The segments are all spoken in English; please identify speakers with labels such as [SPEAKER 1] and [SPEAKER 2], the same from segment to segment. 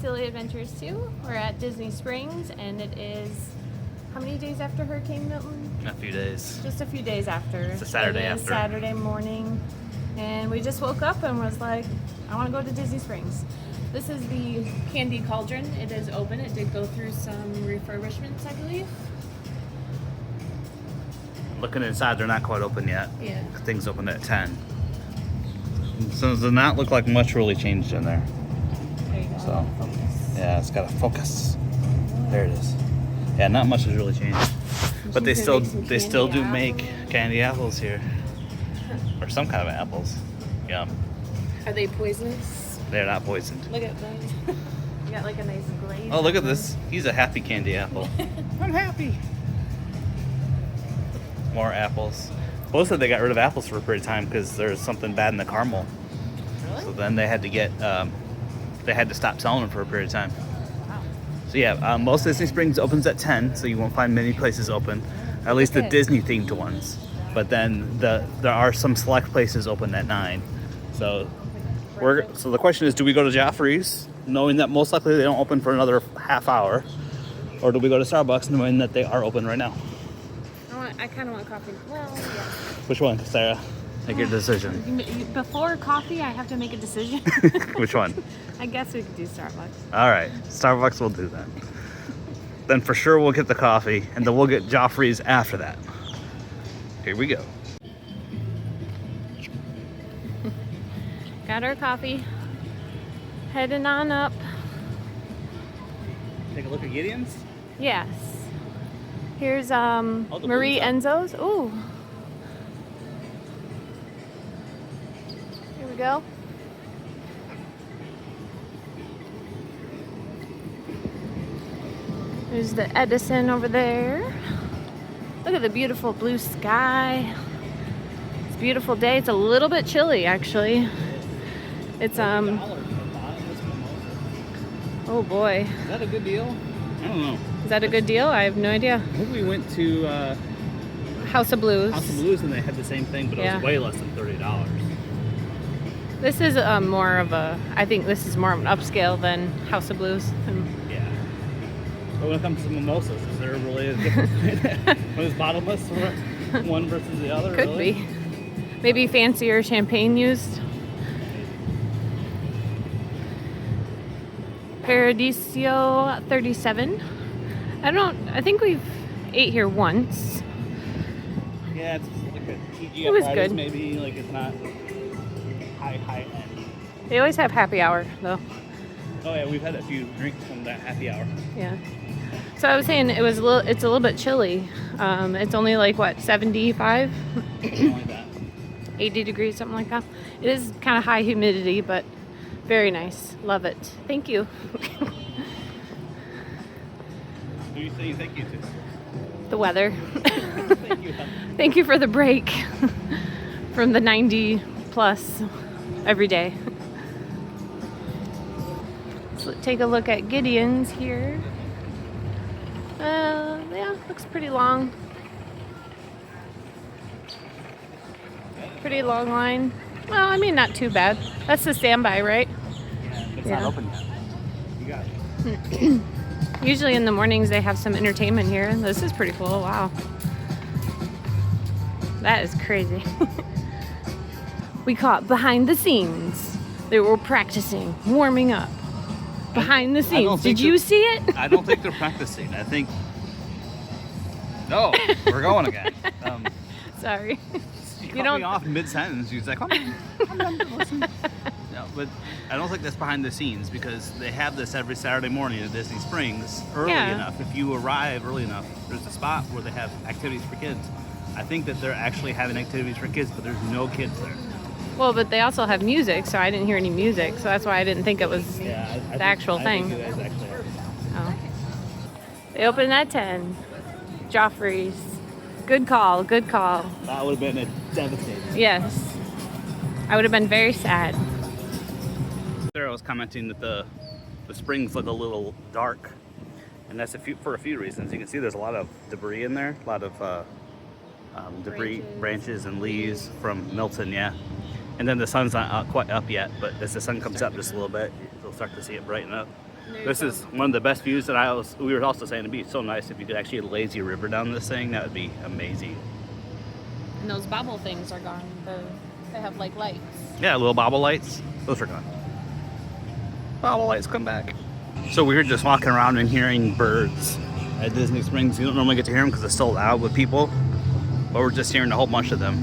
[SPEAKER 1] SillyAdventuresTo. We're at Disney Springs, and it is how many days after Hurricane Milton?
[SPEAKER 2] A few days.
[SPEAKER 1] Just a few days after.
[SPEAKER 2] It's a Saturday after.
[SPEAKER 1] Saturday morning, and we just woke up and was like, I want to go to Disney Springs. This is the Candy Cauldron. It is open. It did go through some refurbishments, I believe.
[SPEAKER 2] Looking inside, they're not quite open yet.
[SPEAKER 1] Yeah.
[SPEAKER 2] Things open at 10. So it does not look like much really changed in there.
[SPEAKER 1] There you go.
[SPEAKER 2] So,
[SPEAKER 1] Focus.
[SPEAKER 2] yeah, it's got a focus. There it is. Yeah, not much has really changed. But they still do make candy apples here. Or some kind of apples. Yum.
[SPEAKER 1] Are they poisonous?
[SPEAKER 2] They're not poisoned.
[SPEAKER 1] Look at those. You got like a nice glaze.
[SPEAKER 2] Oh, look at this. He's a happy candy apple. I'm happy. More apples. Both said they got rid of apples for a period of time because there's something bad in the caramel.
[SPEAKER 1] Really?
[SPEAKER 2] So then they had to get, they had to stop selling them for a period of time.
[SPEAKER 1] Wow.
[SPEAKER 2] So yeah, most Disney Springs opens at 10, so you won't find many places open. At least the Disney themed ones. But then there are some select places open at 9. So so the question is, do we go to Joffrey's, knowing that most likely they don't open for another half hour, or do we go to Starbucks knowing that they are open right now?
[SPEAKER 1] I kind of want coffee. Well, yeah.
[SPEAKER 2] Which one, Sarah? Make your decision.
[SPEAKER 1] Before coffee, I have to make a decision.
[SPEAKER 2] Which one?
[SPEAKER 1] I guess we could do Starbucks.
[SPEAKER 2] All right, Starbucks will do that. Then for sure we'll get the coffee, and then we'll get Joffrey's after that. Here we go.
[SPEAKER 1] Got our coffee. Heading on up.
[SPEAKER 2] Take a look at Gideon's.
[SPEAKER 1] Yes. Here's Marie Enzo's. Ooh. Here we go. There's the Edison over there. Look at the beautiful blue sky. It's a beautiful day. It's a little bit chilly actually. It's oh boy.
[SPEAKER 2] Is that a good deal? I don't know.
[SPEAKER 1] Is that a good deal? I have no idea.
[SPEAKER 2] I think we went to
[SPEAKER 1] House of Blues.
[SPEAKER 2] House of Blues and they had the same thing, but it was way less than $30.
[SPEAKER 1] This is more of a, I think this is more of an upscale than House of Blues.
[SPEAKER 2] Yeah. But when it comes to mimosas, is there really a difference? When it's bottomless, one versus the other?
[SPEAKER 1] Could
[SPEAKER 2] really?
[SPEAKER 1] be. Maybe fancier champagne used. Paradiso 37. I think we've ate here once.
[SPEAKER 2] Yeah, it's like a TGI
[SPEAKER 1] It was
[SPEAKER 2] Fridays,
[SPEAKER 1] good.
[SPEAKER 2] maybe, like it's not high end.
[SPEAKER 1] They always have happy hour though.
[SPEAKER 2] Oh yeah, we've had a few drinks from that happy hour.
[SPEAKER 1] Yeah. So I was saying it's a little bit chilly. It's only like what, 75?
[SPEAKER 2] Something like that.
[SPEAKER 1] 80 degrees, something like that. It is kind of high humidity, but very nice. Love it. Thank you.
[SPEAKER 2] Who are you saying thank you to?
[SPEAKER 1] The weather.
[SPEAKER 2] Thank you.
[SPEAKER 1] Thank you for the break from the 90 plus every day. Let's take a look at Gideon's here. Yeah, looks pretty long. Pretty long line. Well, I mean, not too bad. That's the standby, right?
[SPEAKER 2] Yeah, but it's
[SPEAKER 1] Yeah.
[SPEAKER 2] not open yet. You got it.
[SPEAKER 1] Usually in the mornings they have some entertainment here. This is pretty cool. Wow. That is crazy. We caught behind the scenes. They were practicing, warming up. Behind the scenes. Did you see it?
[SPEAKER 2] I don't think they're practicing. I think... No, we're going again.
[SPEAKER 1] Sorry.
[SPEAKER 2] You cut me off mid-sentence. She's like, I'm done to listen. No, but I don't think that's behind the scenes because they have this every Saturday morning at Disney Springs early enough. If you arrive early enough, there's a spot where they have activities for kids. I think that they're actually having activities for kids, but there's no kids there.
[SPEAKER 1] Well, but they also have music, so I didn't hear any music, so that's why I didn't think it was the actual thing.
[SPEAKER 2] I think it is actually.
[SPEAKER 1] Oh. They open at 10. Joffrey's. Good call, good call.
[SPEAKER 2] That would have been devastating.
[SPEAKER 1] Yes. I would have been very sad.
[SPEAKER 2] Sarah was commenting that the springs look a little dark, and that's for a few reasons. You can see there's a lot of debris in there, a lot of debris, branches and leaves from Milton, yeah. And then the sun's not quite up yet, but as the sun comes up just a little bit, you'll start to see it brighten up. This is one of the best views that we were also saying it'd be so nice if you could actually lazy river down this thing. That would be amazing.
[SPEAKER 1] And those bobble things are gone. They have like lights.
[SPEAKER 2] Yeah, little bobble lights. Those are gone. Bobble lights, come back. So we were just walking around and hearing birds at Disney Springs. You don't normally get to hear them because it's sold out with people, but we're just hearing a whole bunch of them.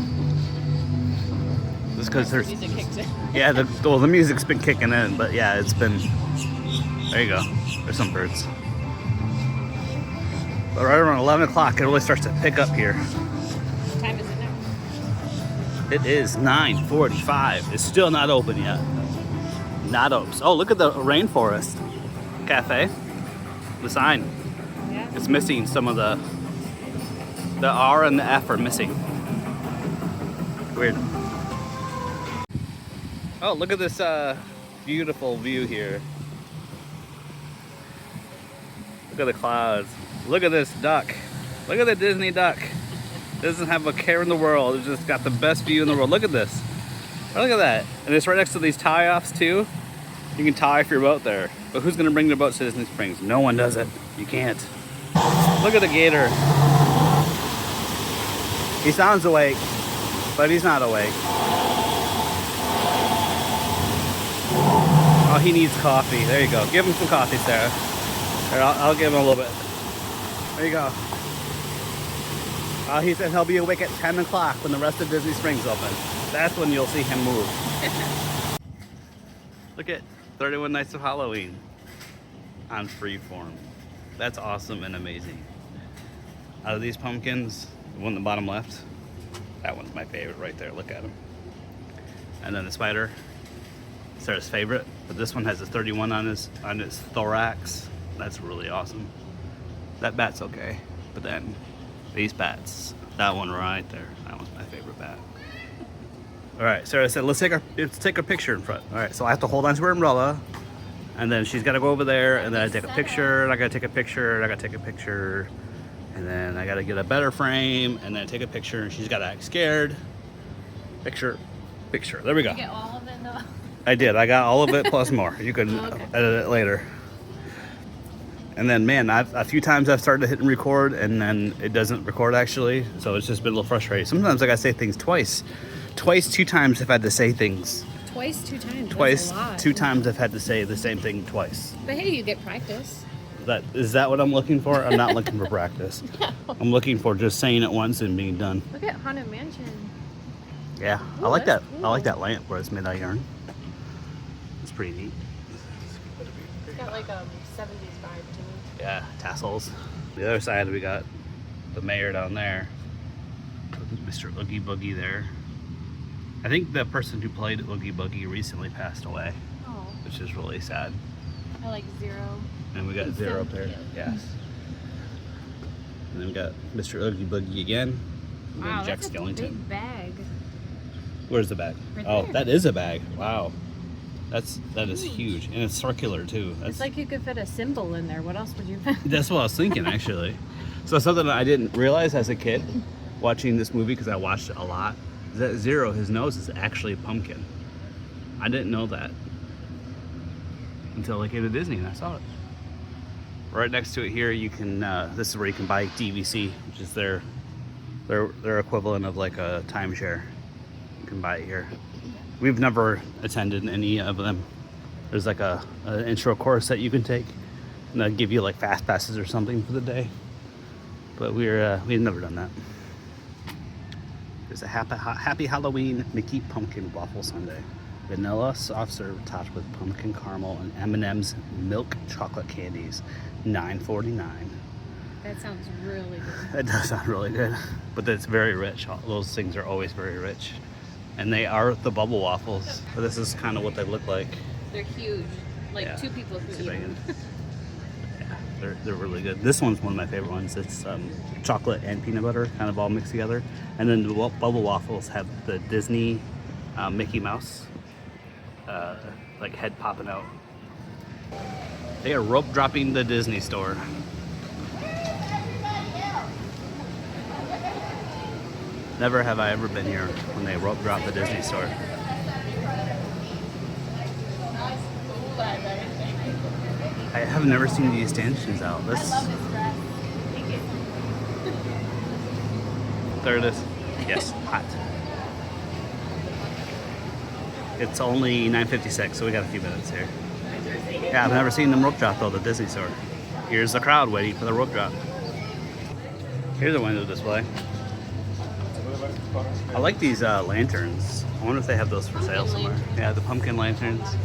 [SPEAKER 2] Just because there's
[SPEAKER 1] music kicks in.
[SPEAKER 2] Yeah, the music's been kicking in, but yeah, it's been. There you go. There's some birds. But right around 11 o'clock, it really starts to pick up here.
[SPEAKER 1] What time is it now?
[SPEAKER 2] It is 9:45. It's still not open yet. Not open. Oh, look at the Rainforest Cafe. The sign.
[SPEAKER 1] Yeah.
[SPEAKER 2] It's missing some of the R and the F are missing. Weird. Oh, look at this beautiful view here. Look at the clouds. Look at this duck. Look at the Disney duck. Doesn't have a care in the world. It's just got the best view in the world. Look at this. Oh, look at that. And it's right next to these tie-offs too. You can tie off your boat there. But who's gonna bring their boats to Disney Springs? No one does it. You can't. Look at the gator. He sounds awake, but he's not awake. Oh, he needs coffee. There you go. Give him some coffee, Sarah. Here, I'll give him a little bit. There you go. He said he'll be awake at 10 o'clock when the rest of Disney Springs open. That's when you'll see him move. Look at 31 Nights of Halloween on Freeform. That's awesome and amazing. Out of these pumpkins, the one on the bottom left, that one's my favorite right there. Look at him. And then the spider, Sarah's favorite, but this one has a 31 on his thorax. That's really awesome. That bat's okay, but then these bats, that one right there, that one's my favorite bat. All right, Sarah said, let's take a picture in front. All right, so I have to hold onto her umbrella, and then she's got to go over there, and then I take a picture, and I got to take a picture, and I got to take a picture, and then I got to get a better frame, and then take a picture, and she's got to act scared. Picture. There we go.
[SPEAKER 1] You get all of it though?
[SPEAKER 2] I did. I got all of it plus more. You can edit it later. And then, man, a few times I've started hitting record, and then it doesn't record actually, so it's just been a little frustrating. Sometimes I gotta say things twice. 2 times I've had to say things.
[SPEAKER 1] Twice, 2 times.
[SPEAKER 2] Twice,
[SPEAKER 1] That's a lot.
[SPEAKER 2] 2 times I've had to say the same thing twice.
[SPEAKER 1] But hey, you get practice.
[SPEAKER 2] Is that what I'm looking for? I'm not looking for practice.
[SPEAKER 1] No.
[SPEAKER 2] I'm looking for just saying it once and being done.
[SPEAKER 1] Look at Haunted Mansion.
[SPEAKER 2] Yeah,
[SPEAKER 1] Ooh,
[SPEAKER 2] I like that.
[SPEAKER 1] that's cool.
[SPEAKER 2] I like that lamp where it's made out of yarn. It's pretty neat.
[SPEAKER 1] It's got like a 70s vibe to it.
[SPEAKER 2] Yeah, tassels. The other side we got the mayor down there, Mr. Oogie Boogie there. I think the person who played Oogie Boogie recently passed away,
[SPEAKER 1] Oh,
[SPEAKER 2] which is really sad.
[SPEAKER 1] I like Zero.
[SPEAKER 2] And we got
[SPEAKER 1] He's
[SPEAKER 2] Zero
[SPEAKER 1] so
[SPEAKER 2] up there.
[SPEAKER 1] cute.
[SPEAKER 2] Yes. And then we got Mr. Oogie Boogie again. And
[SPEAKER 1] Wow,
[SPEAKER 2] then Jack
[SPEAKER 1] that's a
[SPEAKER 2] Skellington.
[SPEAKER 1] big bag.
[SPEAKER 2] Where's the bag?
[SPEAKER 1] Right
[SPEAKER 2] Oh,
[SPEAKER 1] there.
[SPEAKER 2] that is a bag. Wow. That is huge, and it's circular too.
[SPEAKER 1] It's like you could fit a symbol in there. What else would you fit?
[SPEAKER 2] That's what I was thinking, actually. So something that I didn't realize as a kid watching this movie, because I watched it a lot, is that Zero, his nose is actually a pumpkin. I didn't know that until I came to Disney and I saw it. Right next to it here, you can. This is where you can buy DVC, which is their equivalent of like a timeshare. You can buy it here. We've never attended any of them. There's like an intro course that you can take, and they'll give you like fast passes or something for the day. But we've never done that. There's a Happy Halloween Mickey Pumpkin Waffle Sundae. Vanilla soft serve topped with pumpkin caramel and M&M's milk chocolate candies. $9.49.
[SPEAKER 1] That sounds really good.
[SPEAKER 2] It does sound really good, but it's very rich. All those things are always very rich. And they are the bubble waffles. So this is kind of what they look like.
[SPEAKER 1] They're huge. Like
[SPEAKER 2] Yeah.
[SPEAKER 1] 2 people could
[SPEAKER 2] See
[SPEAKER 1] eat
[SPEAKER 2] if I
[SPEAKER 1] them.
[SPEAKER 2] can- Yeah, they're really good. This one's one of my favorite ones. It's chocolate and peanut butter kind of all mixed together. And then the bubble waffles have the Disney Mickey Mouse like head popping out. They are rope dropping the Disney store. Never have I ever been here when they rope drop the Disney store. I have never seen these stanchions out.
[SPEAKER 1] I love this dress. Thank you.
[SPEAKER 2] There it is. Yes, hot. It's only 9:56, so we got a few minutes here. Yeah, I've never seen them rope drop though, the Disney store. Here's the crowd waiting for the rope drop. Here's a window display. I like these lanterns. I wonder if they have those for sale somewhere. Yeah, the pumpkin lanterns.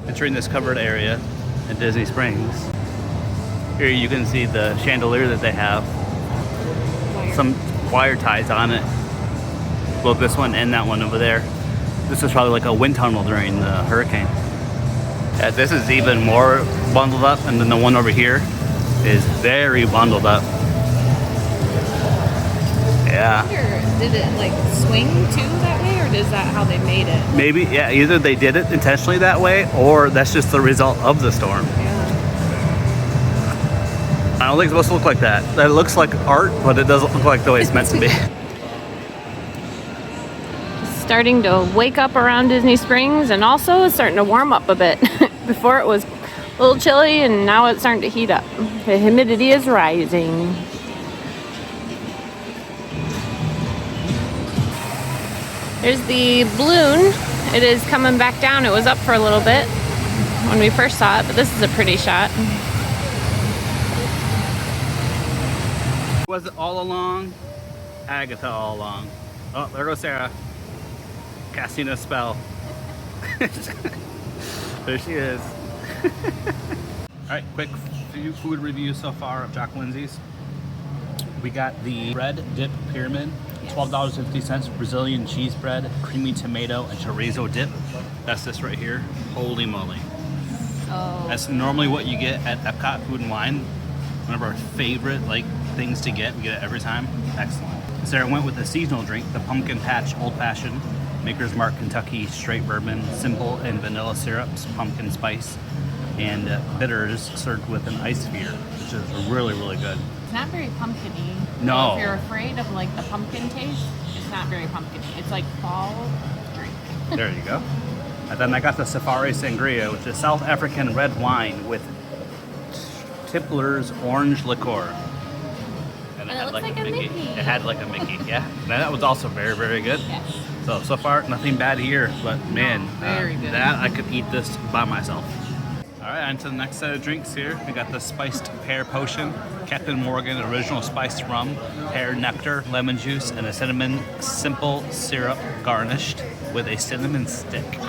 [SPEAKER 2] Entering this covered area at Disney Springs. Here you can see the chandelier that they have. Some wire ties on it. Both this one and that one over there. This is probably like a wind tunnel during the hurricane. Yeah, this is even more bundled up, and then the one over here is very bundled up. Yeah.
[SPEAKER 1] Did it like swing too that way, or is that how they made it?
[SPEAKER 2] Maybe, yeah, either they did it intentionally that way, or that's just the result of the storm.
[SPEAKER 1] Yeah.
[SPEAKER 2] I don't think it's supposed to look like that. That looks like art, but it doesn't look like the way it's meant to be.
[SPEAKER 1] Starting to wake up around Disney Springs, and also it's starting to warm up a bit. Before it was a little chilly, and now it's starting to heat up. The humidity is rising. There's the balloon. It is coming back down. It was up for a little bit when we first saw it, but this is a pretty shot.
[SPEAKER 2] Was it all along? Agatha all along. Oh, there goes Sarah. Casting a spell. There she is. Alright, quick few food reviews so far of Jock Lindsey's. We got the bread dip pyramid, $12.50, Brazilian cheese bread, creamy tomato, and chorizo dip. That's this right here. Holy moly.
[SPEAKER 1] Oh.
[SPEAKER 2] That's normally what you get at Epcot Food and Wine. One of our favorite things to get. We get it every time. Excellent. Sarah went with the seasonal drink, the Pumpkin Patch Old Fashioned, Maker's Mark Kentucky Straight Bourbon, simple and vanilla syrups, pumpkin spice, and bitters served with an ice sphere, which is really, really good.
[SPEAKER 1] It's not very pumpkin-y.
[SPEAKER 2] No.
[SPEAKER 1] So if you're afraid of like the pumpkin taste, it's not very pumpkin-y. It's like fall drink.
[SPEAKER 2] There you go. And then I got the Safari Sangria, which is South African red wine with Tippler's orange liqueur. And
[SPEAKER 1] it looks like a Mickey.
[SPEAKER 2] It had like a Mickey, yeah. And that was also very, very good.
[SPEAKER 1] Yes.
[SPEAKER 2] So far, nothing bad here, but man,
[SPEAKER 1] very good.
[SPEAKER 2] That I could eat this by myself. All right, on to the next set of drinks here. We got the spiced pear potion, Captain Morgan original spiced rum, pear nectar, lemon juice, and a cinnamon simple syrup garnished with a cinnamon stick. Ooh.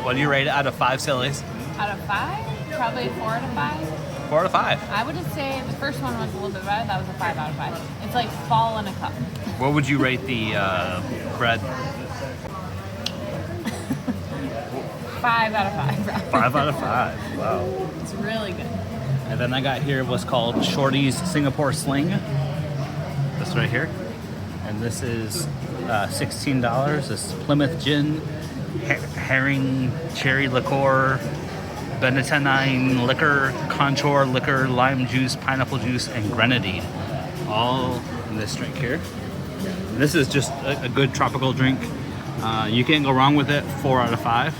[SPEAKER 2] What do you rate it out of 5 sillies?
[SPEAKER 1] Out of 5? Probably 4 out of 5.
[SPEAKER 2] 4 out of 5.
[SPEAKER 1] I would just say the first one was a little bit better. That was a 5 out of 5. It's like fall in a cup.
[SPEAKER 2] What would you rate the bread?
[SPEAKER 1] 5 out of 5. Probably.
[SPEAKER 2] 5 out of 5. Wow.
[SPEAKER 1] It's really good.
[SPEAKER 2] And then I got here what's called Shorty's Singapore Sling. This right here. And this is $16. This is Plymouth Gin, Herring Cherry Liqueur, Benedictine Liquor, Contour Liquor, Lime Juice, Pineapple Juice, and Grenadine. All in this drink here. And this is just a good tropical drink. You can't go wrong with it. 4 out of 5.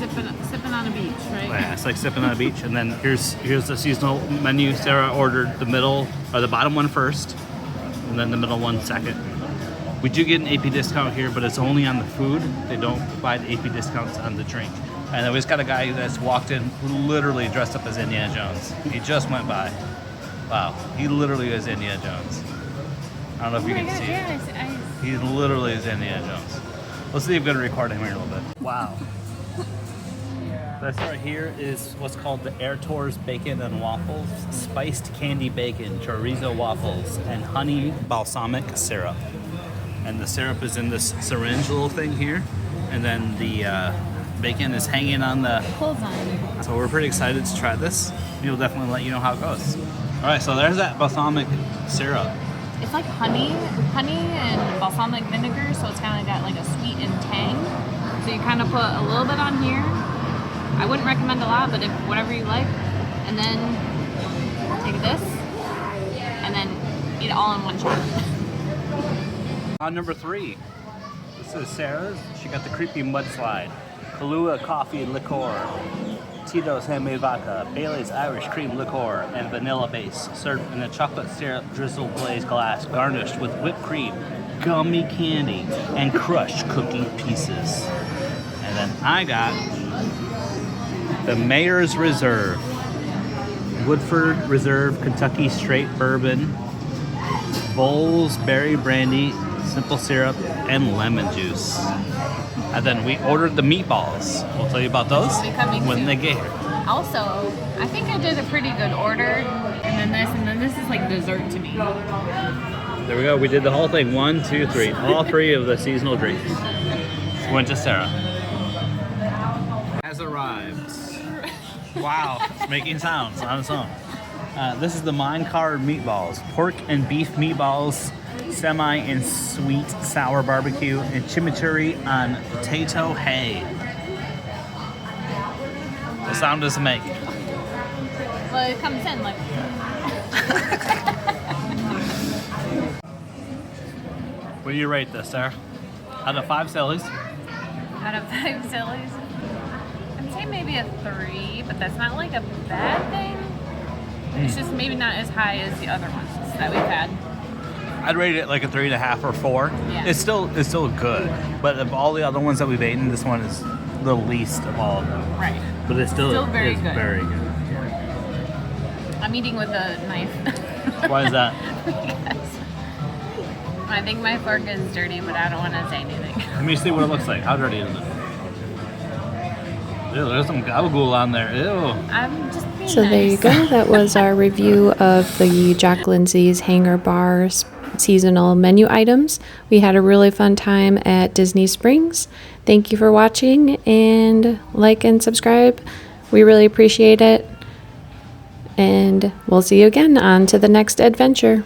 [SPEAKER 1] Sipping on a beach, right?
[SPEAKER 2] Yeah, it's like sipping on a beach. And then here's the seasonal menu. Sarah ordered the middle or the bottom one first, and then the middle one second. We do get an AP discount here, but it's only on the food. They don't provide AP discounts on the drink. And then we just got a guy that's walked in literally dressed up as Indiana Jones. He just went by. Wow, he literally is Indiana Jones. I don't know if you can see it. He literally is Indiana Jones. Let's see if we're gonna record him here in a little bit. Wow. This right here is what's called the Air Tours Bacon and Waffles, spiced candy bacon, chorizo waffles, and honey balsamic syrup. And the syrup is in this syringe little thing here, and then the bacon is hanging on the
[SPEAKER 1] Clothesline.
[SPEAKER 2] So we're pretty excited to try this. We'll definitely let you know how it goes. All right, so there's that balsamic syrup.
[SPEAKER 1] It's like honey and balsamic vinegar, so it's kind of got like a sweet and tang. So you kind of put a little bit on here. I wouldn't recommend a lot, but if whatever you like. And then take this, and then eat it all in one shot.
[SPEAKER 2] On number 3, this is Sarah's. She got the creepy mudslide, Kahlua coffee liqueur, Tito's handmade vodka, Bailey's Irish cream liqueur, and vanilla base, served in a chocolate syrup drizzled glazed glass, garnished with whipped cream, gummy candy, and crushed cookie pieces. And then I got the Mayor's Reserve, Woodford Reserve Kentucky Straight Bourbon, Bowls Berry Brandy, simple syrup, and lemon juice. And then we ordered the meatballs. We'll tell you about those when they get here.
[SPEAKER 1] Also, I think I did a pretty good order, and then this is like dessert to me.
[SPEAKER 2] There we go. We did the whole thing. 1, 2, 3. All 3 of the seasonal drinks went to Sarah. Has arrived. Wow, it's making sounds on its own. This is the Mine Car meatballs, pork and beef meatballs, semi and sweet sour barbecue, and chimichurri on potato hay. What sound does it make?
[SPEAKER 1] Well, it comes in like.
[SPEAKER 2] What do you rate this, Sarah? Out of 5 Sillys?
[SPEAKER 1] Out of 5 Sillys, I'd say maybe a 3, but that's not like a bad thing. It's just maybe not as high as the other ones that we've had.
[SPEAKER 2] I'd rate it like a 3.5 or 4.
[SPEAKER 1] Yeah.
[SPEAKER 2] It's still good, but of all the other ones that we've eaten, this one is the least of all of them.
[SPEAKER 1] Right.
[SPEAKER 2] But it's still
[SPEAKER 1] very good.
[SPEAKER 2] Very good.
[SPEAKER 1] I'm eating with a knife.
[SPEAKER 2] Why is that?
[SPEAKER 1] Because I think my fork is dirty, but I don't want to say anything.
[SPEAKER 2] Let me see what it looks like. How dirty is it? Ew, there's some gabagool on there. Ew.
[SPEAKER 1] I'm just being
[SPEAKER 3] So there you
[SPEAKER 1] nice.
[SPEAKER 3] go. That was our review of the Jock Lindsey's Hangar Bars seasonal menu items. We had a really fun time at Disney Springs. Thank you for watching, and like and subscribe. We really appreciate it. And we'll see you again on to the next adventure.